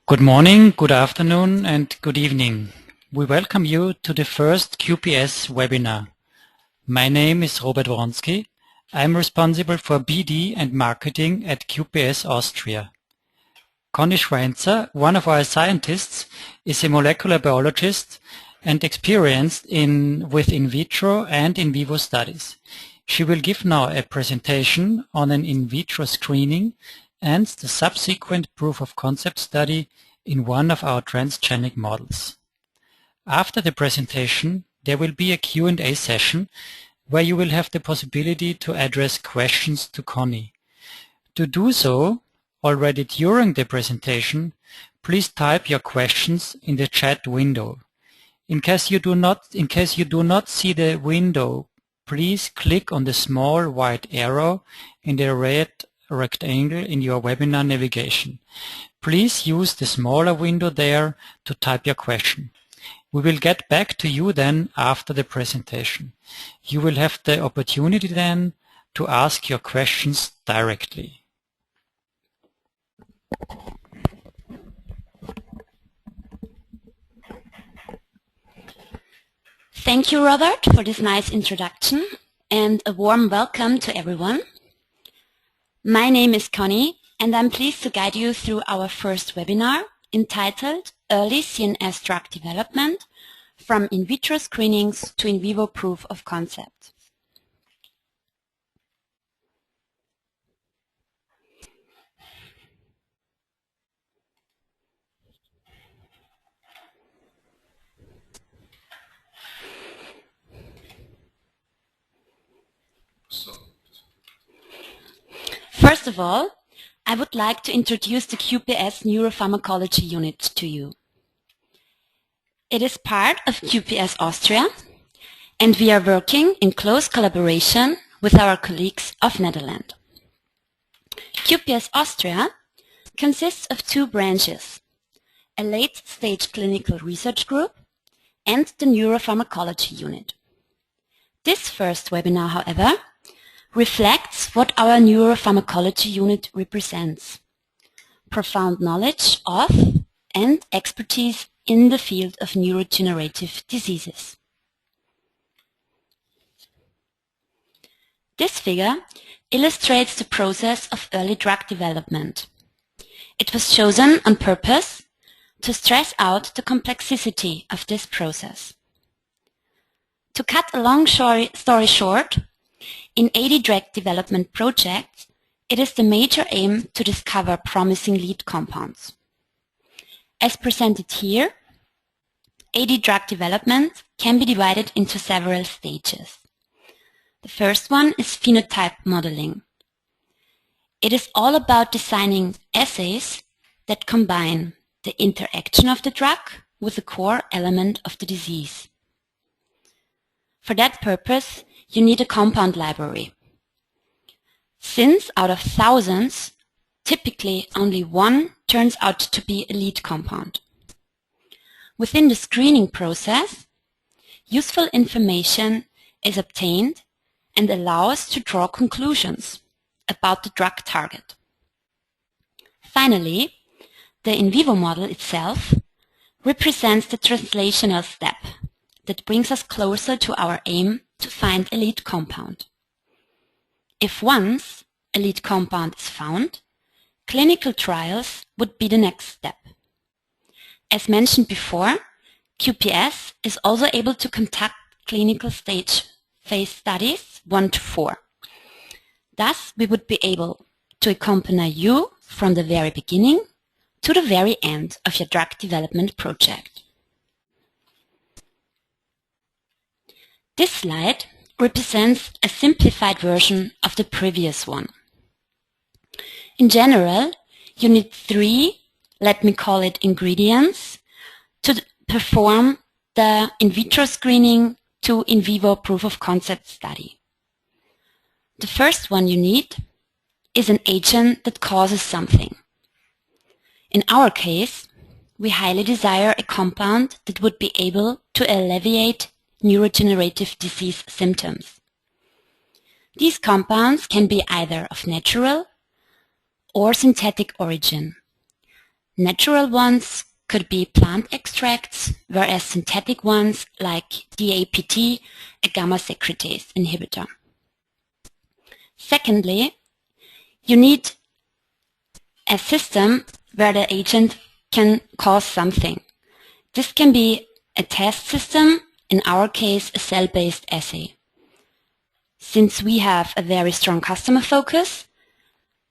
Good morning, good afternoon, and good evening. We welcome you to the first QPS webinar. My name is Robert Wronski. I'm responsible for BD and marketing at QPS Austria. Conny Schweinzer, one of our scientists, is a molecular biologist and experienced with in vitro and in vivo studies. She will give now a presentation on an in vitro screening and the subsequent proof of concept study in one of our transgenic models. After the presentation, there will be a Q&A session where you will have the possibility to address questions to Conny. To do so, already during the presentation, please type your questions in the chat window. In case you do not see the window, please click on the small white arrow in the red rectangle in your webinar navigation. Please use the smaller window there to type your question. We will get back to you then after the presentation. You will have the opportunity then to ask your questions directly. Thank you, Robert, for this nice introduction, and a warm welcome to everyone. My name is Conny, and I'm pleased to guide you through our first webinar entitled Early CNS Drug Development from In Vitro Screenings to In Vivo Proof of Concept. First of all, I would like to introduce the QPS Neuropharmacology unit to you. It is part of QPS Austria, and we are working in close collaboration with our colleagues of Netherlands. QPS Austria consists of two branches, a late-stage clinical research group and the Neuropharmacology unit. This first webinar, however, reflects what our Neuropharmacology unit represents: profound knowledge of and expertise in the field of neurodegenerative diseases. This figure illustrates the process of early drug development. It was chosen on purpose to stress out the complexity of this process. To cut a long story short, in AD drug development projects, it is the major aim to discover promising lead compounds. As presented here, AD drug development can be divided into several stages. The first one is phenotype modeling. It is all about designing assays that combine the interaction of the drug with the core element of the disease. For that purpose, you need a compound library. Since out of thousands, typically only one turns out to be a lead compound. Within the screening process, useful information is obtained and allows to draw conclusions about the drug target. Finally, the in vivo model itself represents the translational step that brings us closer to our aim to find a lead compound. If once a lead compound is found, clinical trials would be the next step. As mentioned before, QPS is also able to conduct clinical stage phase studies 1 to 4. Thus, we would be able to accompany you from the very beginning to the very end of your drug development project. This slide represents a simplified version of the previous one. In general, you need 3, let me call it ingredients, to perform the in vitro screening to in vivo proof of concept study. The first one you need is an agent that causes something. In our case, we highly desire a compound that would be able to alleviate neurodegenerative disease symptoms. These compounds can be either of natural or synthetic origin. Natural ones could be plant extracts, whereas synthetic ones like DAPT, a gamma secretase inhibitor. Secondly, you need a system where the agent can cause something. This can be a test system, in our case a cell-based assay. Since we have a very strong customer focus,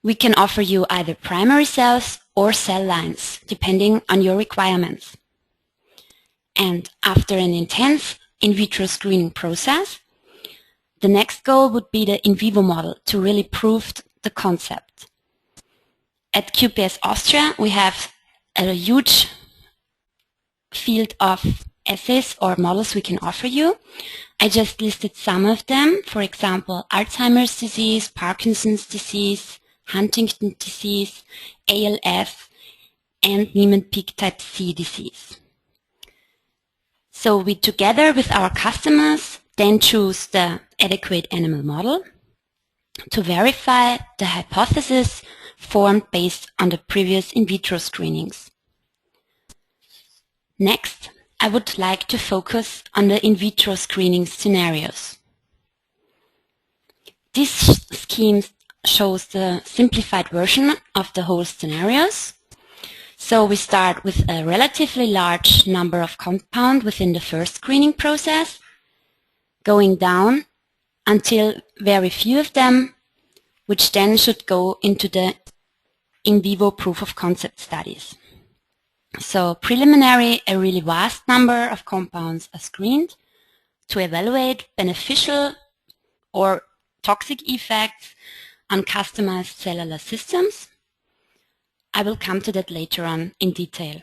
we can offer you either primary cells or cell lines, depending on your requirements. And after an intense in vitro screening process, the next goal would be the in vivo model to really prove the concept. At QPS Austria, we have a huge field of assays or models we can offer you. I just listed some of them, for example, Alzheimer's disease, Parkinson's disease, Huntington disease, ALS, and Niemann-Pick type C disease. So we, together with our customers, then choose the adequate animal model to verify the hypothesis formed based on the previous in vitro screenings. Next, I would like to focus on the in vitro screening scenarios. This scheme shows the simplified version of the whole scenarios. So we start with a relatively large number of compounds within the first screening process, going down until very few of them, which then should go into the in vivo proof of concept studies. So preliminary, a really vast number of compounds are screened to evaluate beneficial or toxic effects on customized cellular systems. I will come to that later on in detail.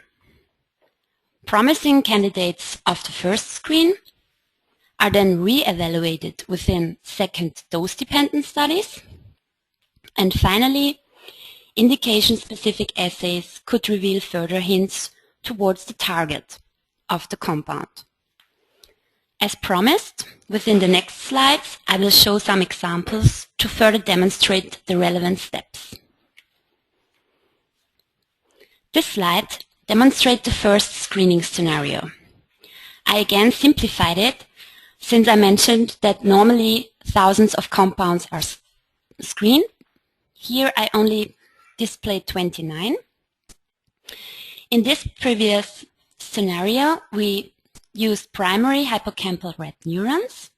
Promising candidates of the first screen are then re-evaluated within second dose-dependent studies. And finally, indication-specific assays could reveal further hints towards the target of the compound. As promised, within the next slides, I will show some examples to further demonstrate the relevant steps. This slide demonstrates the first screening scenario. I again simplified it, since I mentioned that normally thousands of compounds are screened. Here I only displayed 29. In this previous scenario, we used primary hippocampal red neurons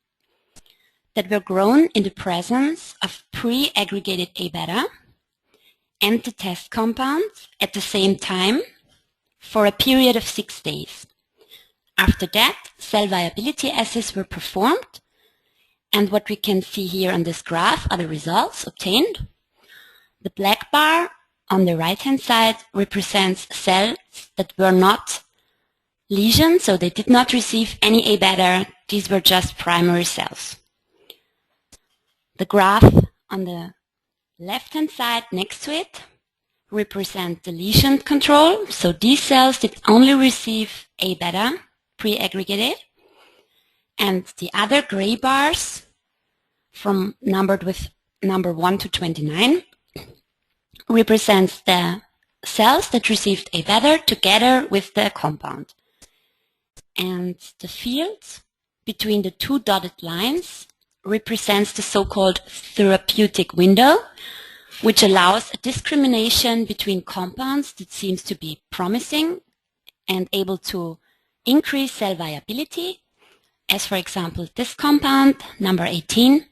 that were grown in the presence of pre-aggregated A-beta and the test compounds at the same time for a period of 6 days. After that, cell viability assays were performed, and what we can see here on this graph are the results obtained. The black bar on the right-hand side represents cells that were not lesions, so they did not receive any A-beta. These were just primary cells. The graph on the left-hand side next to it represent the lesion control, so these cells did only receive A-beta pre-aggregated, and the other gray bars from numbered with number 1 to 29 represents the cells that received A-beta together with the compound. And the field between the two dotted lines represents the so-called therapeutic window, which allows a discrimination between compounds that seems to be promising and able to increase cell viability, as for example this compound, number 18,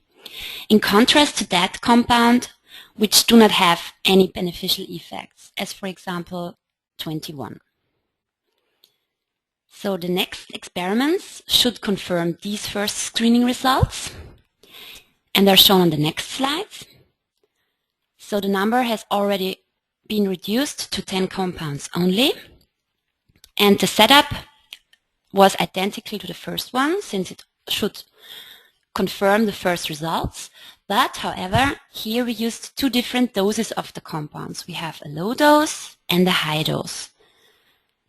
in contrast to that compound which do not have any beneficial effects, as for example 21. So the next experiments should confirm these first screening results, and are shown on the next slides. So the number has already been reduced to 10 compounds only, and the setup was identical to the first one, since it should confirm the first results. But however, here we used two different doses of the compounds. We have a low dose and a high dose.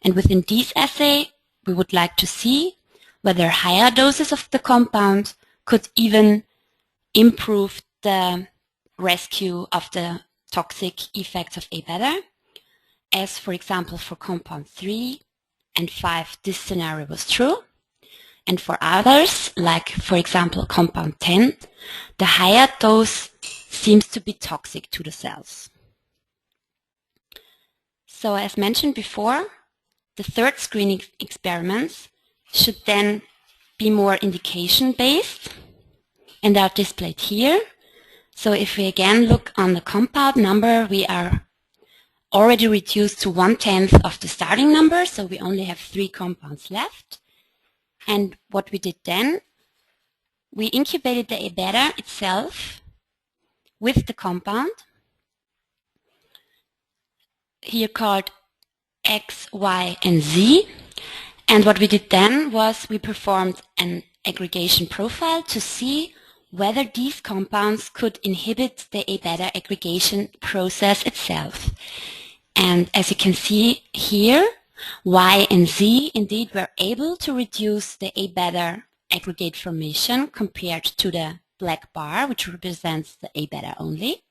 And within this assay, we would like to see whether higher doses of the compound could even improve the rescue of the toxic effects of A-beta, as for example for compound 3 and 5 this scenario was true, and for others, like for example compound 10, the higher dose seems to be toxic to the cells. So as mentioned before, the third screening experiments should then be more indication-based and are displayed here. So if we again look on the compound number, we are already reduced to 1/10 of the starting number, so we only have 3 compounds left. And what we did then, we incubated the A-beta itself with the compound, here called X, Y, and Z. And what we did then was we performed an aggregation profile to see whether these compounds could inhibit the A-beta aggregation process itself. And as you can see here, Y and Z indeed were able to reduce the A-beta aggregate formation compared to the black bar, which represents the A-beta only,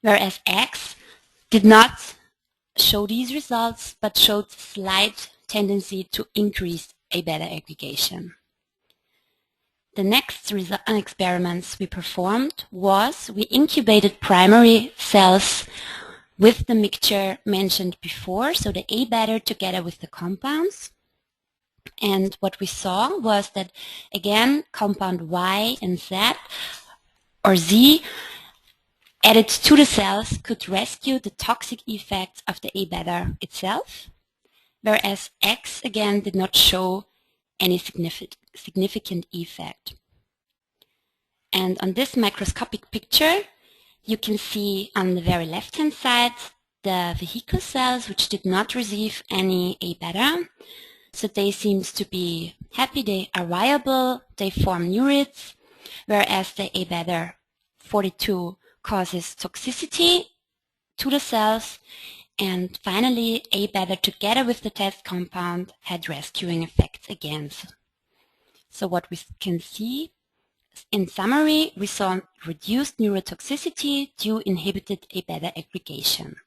whereas X did not show these results but showed slight tendency to increase A-beta aggregation. The next experiments we performed was we incubated primary cells with the mixture mentioned before, so the A-beta together with the compounds. And what we saw was that, again, compound Y and Z, or Z, added to the cells could rescue the toxic effects of the A-beta itself, whereas X, again, did not show any significant effect. And on this microscopic picture, you can see on the very left-hand side the vehicle cells, which did not receive any A-beta. So they seem to be happy, they are viable, they form neurids, whereas the A-beta 42 causes toxicity to the cells. And finally, A-beta together with the test compound had rescuing effects again. So what we can see, in summary, we saw reduced neurotoxicity due inhibited A-beta aggregation.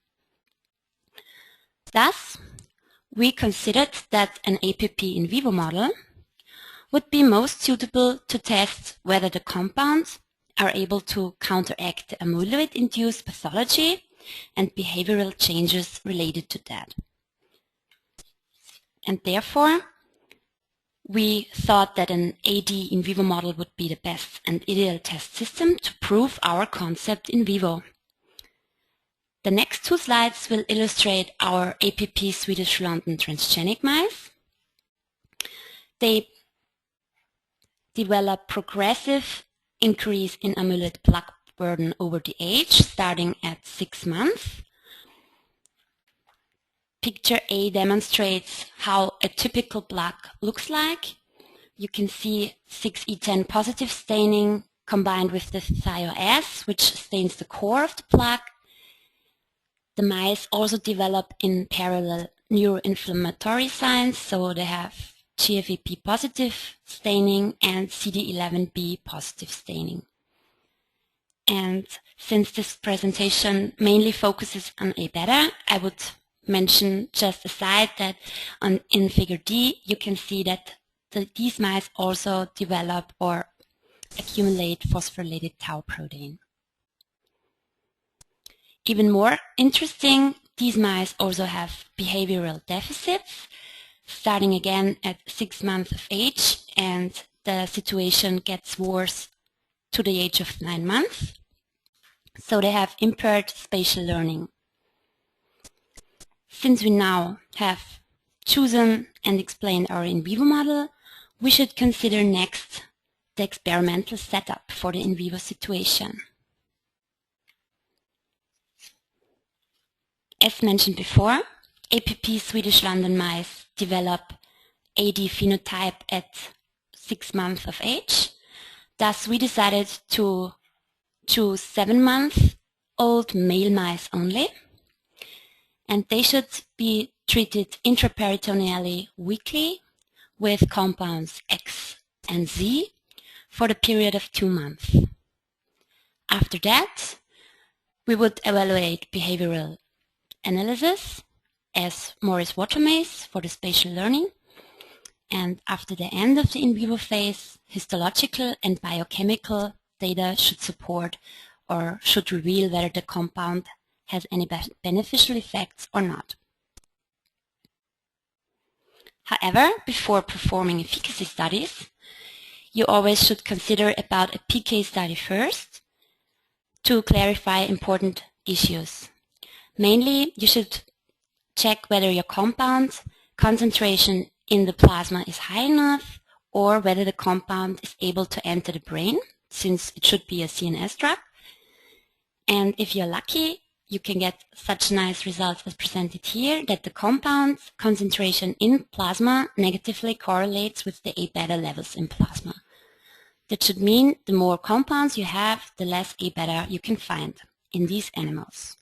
Thus, we considered that an APP in vivo model would be most suitable to test whether the compounds are able to counteract the amyloid-induced pathology and behavioral changes related to that. And therefore, we thought that an AD in vivo model would be the best and ideal test system to prove our concept in vivo. The next 2 slides will illustrate our APP Swedish London transgenic mice. They develop progressive increase in amyloid plaque burden over the age, starting at 6 months. Picture A demonstrates how a typical plaque looks like. You can see 6E10 positive staining combined with the thiol-S, which stains the core of the plaque. The mice also develop in parallel neuroinflammatory signs, so they have GFAP positive staining and CD11B positive staining. And since this presentation mainly focuses on A-beta, I would mention just aside that in figure D, you can see that these mice also develop or accumulate phosphorylated tau protein. Even more interesting, these mice also have behavioral deficits, starting again at 6 months of age, and the situation gets worse to the age of 9 months. So they have impaired spatial learning. Since we now have chosen and explained our in vivo model, we should consider next the experimental setup for the in vivo situation. As mentioned before, APP Swedish London mice develop AD phenotype at 6 months of age. Thus, we decided to choose 7-month-old male mice only, and they should be treated intraperitoneally weekly with compounds X and Z for the period of 2 months. After that, we would evaluate behavioral analysis as Morris-Water maze for the spatial learning. And after the end of the in vivo phase, histological and biochemical data should support or should reveal whether the compound has any beneficial effects or not. However, before performing efficacy studies, you always should consider about a PK study first to clarify important issues. Mainly, you should check whether your compound concentration in the plasma is high enough or whether the compound is able to enter the brain, since it should be a CNS drug. And if you're lucky, you can get such nice results as presented here, that the compound concentration in plasma negatively correlates with the A-beta levels in plasma. That should mean the more compounds you have, the less A-beta you can find in these animals.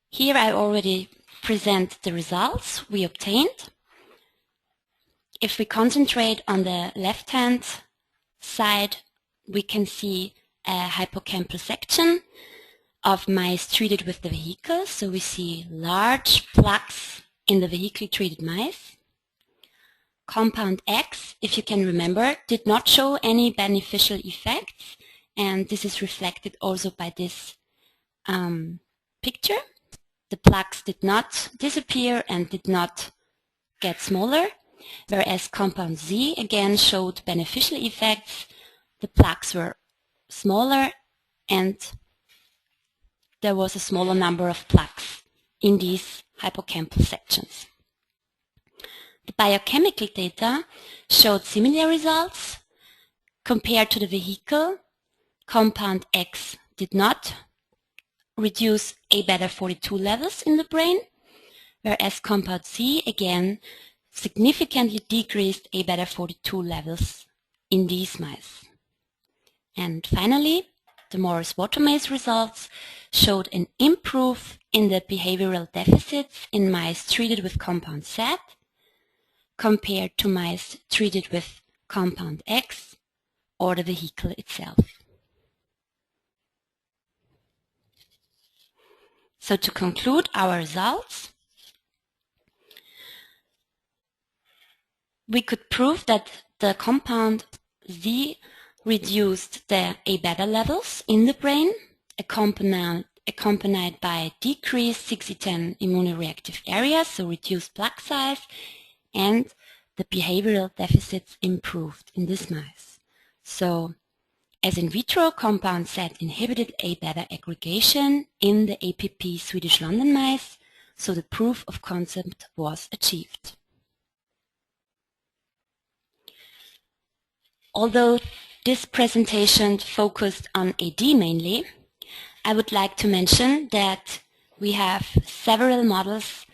Here I already present the results we obtained. If we concentrate on the left-hand side, we can see a hippocampal section of mice treated with the vehicle. So we see large plaques in the vehically treated mice. Compound X, if you can remember, did not show any beneficial effects, and this is reflected also by this picture. The plaques did not disappear and did not get smaller, whereas compound Z again showed beneficial effects. The plaques were smaller and there was a smaller number of plaques in these hippocampal sections. The biochemical data showed similar results. Compared to the vehicle, compound X did not reduce A-beta 42 levels in the brain, whereas compound Z again significantly decreased A-beta 42 levels in these mice. And finally, the Morris-Water maze results showed an improve in the behavioral deficits in mice treated with compound Z compared to mice treated with compound X or the vehicle itself. So to conclude our results, we could prove that the compound Z reduced the A-beta levels in the brain, accompanied by decreased 6E10 immunoreactive areas, so reduced plaque size, and the behavioral deficits improved in this mice. So, as in vitro, compound Z inhibited A-beta aggregation in the APP Swedish London mice, so the proof of concept was achieved. Although this presentation focused on AD mainly, I would like to mention that we have several models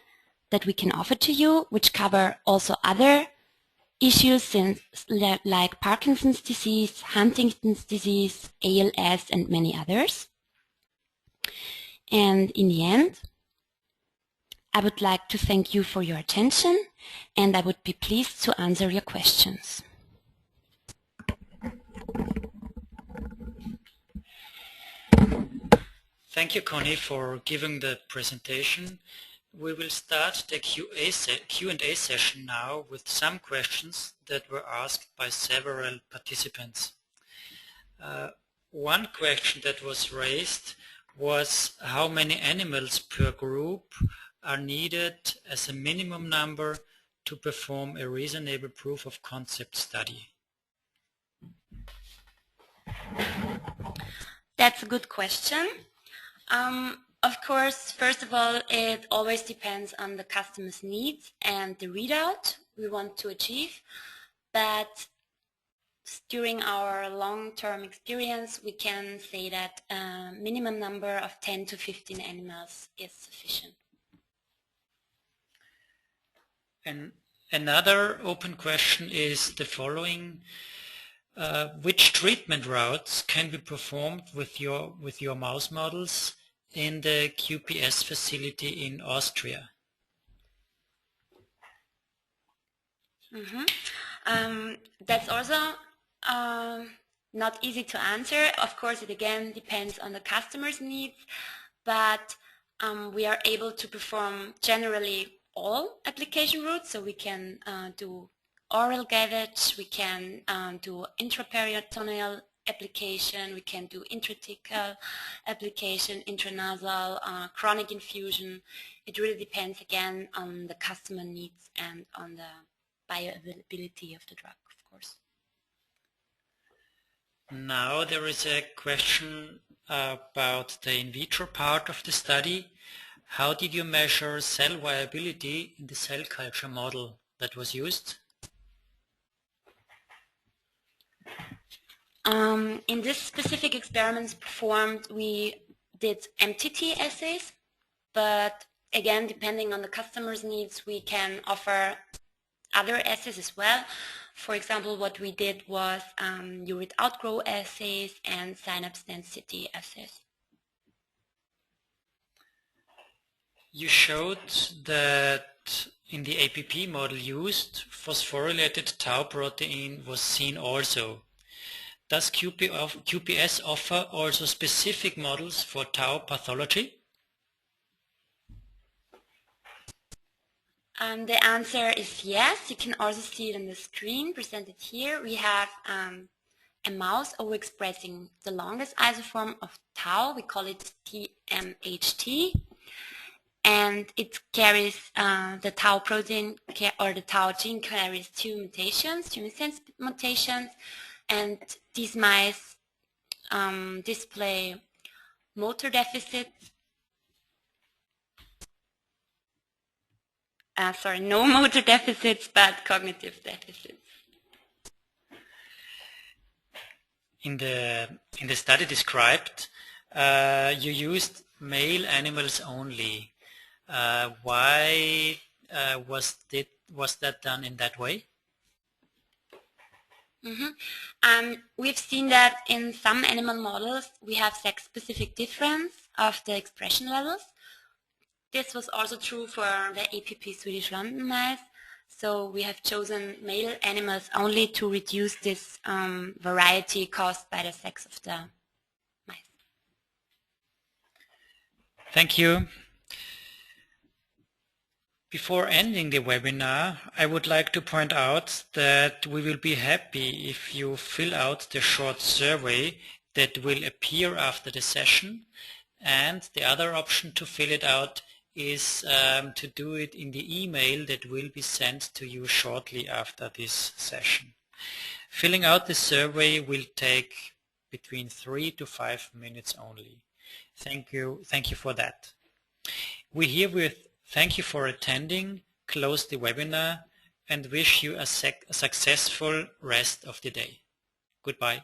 that we can offer to you, which cover also other issues like Parkinson's disease, Huntington's disease, ALS, and many others. And in the end, I would like to thank you for your attention, and I would be pleased to answer your questions. Thank you, Connie, for giving the presentation. We will start the Q&A session now with some questions that were asked by several participants. One question that was raised was how many animals per group are needed as a minimum number to perform a reasonable proof of concept study? That's a good question. Of course, first of all, it always depends on the customer's needs and the readout we want to achieve. But during our long-term experience, we can say that a minimum number of 10 to 15 animals is sufficient. And another open question is the following. Which treatment routes can be performed with your mouse models in the QPS facility in Austria? That's also not easy to answer. Of course, it again depends on the customer's needs. but we are able to perform generally all application routes, so we can do oral gavage, we can do intraperitoneal application, we can do intrathecal application, intranasal, chronic infusion. It really depends again on the customer needs and on the bioavailability of the drug, of course. Now there is a question about the in vitro part of the study. How did you measure cell viability in the cell culture model that was used? In this specific experiments performed, we did MTT assays, but again, depending on the customer's needs, we can offer other assays as well. For example, what we did was urate outgrowth assays and synapse density assays. You showed that in the APP model used, phosphorylated tau protein was seen also. Does QPS offer also specific models for tau pathology? The answer is yes. You can also see it on the screen presented here. We have a mouse overexpressing the longest isoform of tau. We call it TMHT. And it carries the tau protein, or the tau gene carries two mutations, two missense mutations, and these mice display motor deficits. No motor deficits, but cognitive deficits. In the study described, you used male animals only. Why was that done in that way? We've seen that in some animal models we have sex-specific difference of the expression levels. This was also true for the APP Swedish London mice. So we have chosen male animals only to reduce this variety caused by the sex of the mice. Thank you. Before ending the webinar, I would like to point out that we will be happy if you fill out the short survey that will appear after the session, and the other option to fill it out is to do it in the email that will be sent to you shortly after this session. Filling out the survey will take between 3 to 5 minutes only. Thank you for that. We herewith thank you for attending, close the webinar, and wish you a successful rest of the day. Goodbye.